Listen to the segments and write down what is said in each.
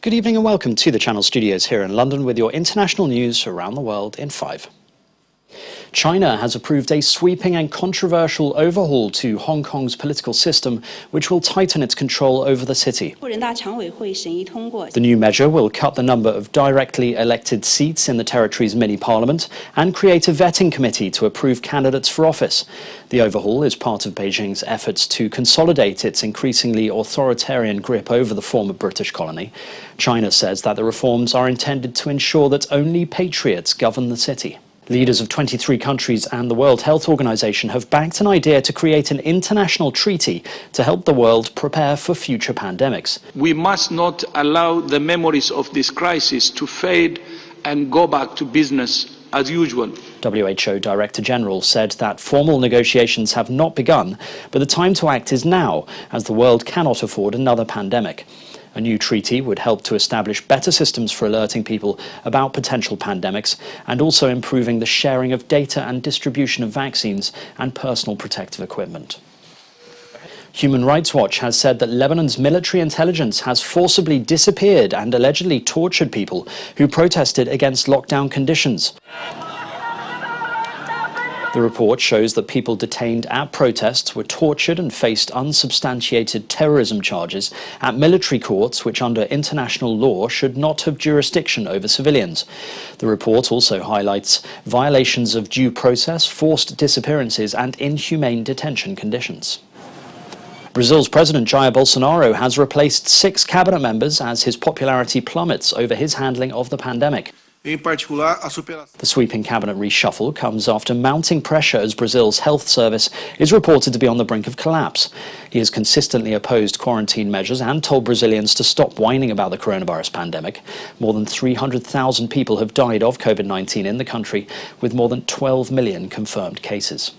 Good evening and welcome to the Channel Studios here in London with your international news around the world in 5. China has approved a sweeping and controversial overhaul to Hong Kong's political system, which will tighten its control over the city. The new measure will cut the number of directly elected seats in the territory's mini-parliament and create a vetting committee to approve candidates for office. The overhaul is part of Beijing's efforts to consolidate its increasingly authoritarian grip over the former British colony. China says that the reforms are intended to ensure that only patriots govern the city. Leaders of 23 countries and the World Health Organization have backed an idea to create an international treaty to help the world prepare for future pandemics. We must not allow the memories of this crisis to fade and go back to business as usual. WHO Director General said that formal negotiations have not begun, but the time to act is now, as the world cannot afford another pandemic. A new treaty would help to establish better systems for alerting people about potential pandemics and also improving the sharing of data and distribution of vaccines and personal protective equipment. Human Rights Watch has said that Lebanon's military intelligence has forcibly disappeared and allegedly tortured people who protested against lockdown conditions. The report shows that people detained at protests were tortured and faced unsubstantiated terrorism charges at military courts which under international law should not have jurisdiction over civilians. The report also highlights violations of due process, forced disappearances and inhumane detention conditions. Brazil's President Jair Bolsonaro has replaced 6 cabinet members as his popularity plummets over his handling of the pandemic. The sweeping cabinet reshuffle comes after mounting pressure as Brazil's health service is reported to be on the brink of collapse. He has consistently opposed quarantine measures and told Brazilians to stop whining about the coronavirus pandemic. More than 300,000 people have died of COVID-19 in the country, with more than 12 million confirmed cases.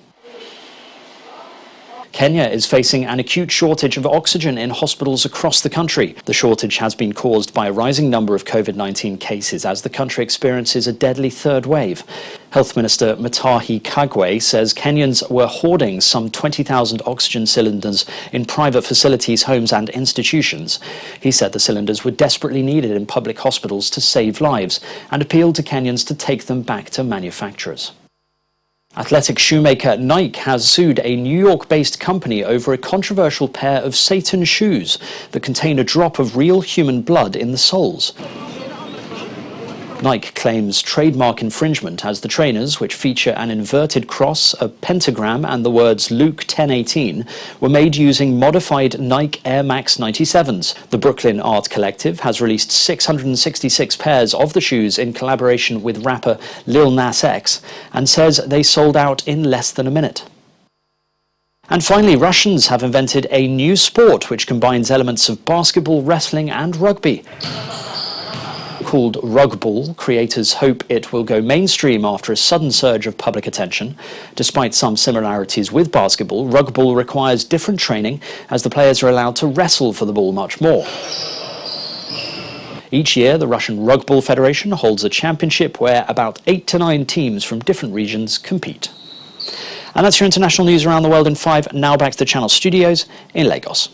Kenya is facing an acute shortage of oxygen in hospitals across the country. The shortage has been caused by a rising number of COVID-19 cases as the country experiences a deadly third wave. Health Minister Mutahi Kagwe says Kenyans were hoarding some 20,000 oxygen cylinders in private facilities, homes and institutions. He said the cylinders were desperately needed in public hospitals to save lives and appealed to Kenyans to take them back to manufacturers. Athletic shoemaker Nike has sued a New York-based company over a controversial pair of Satan shoes that contain a drop of real human blood in the soles. Nike claims trademark infringement as the trainers, which feature an inverted cross, a pentagram and the words Luke 10:18, were made using modified Nike Air Max 97s. The Brooklyn Art Collective has released 666 pairs of the shoes in collaboration with rapper Lil Nas X and says they sold out in less than a minute. And finally, Russians have invented a new sport which combines elements of basketball, wrestling and rugby. Called Rugball, creators hope it will go mainstream after a sudden surge of public attention. Despite some similarities with basketball, Rugball requires different training as the players are allowed to wrestle for the ball much more. Each year, the Russian Rugball Federation holds a championship where about 8 to 9 teams from different regions compete. And that's your international news around the world in 5. Now back to the Channel Studios in Lagos.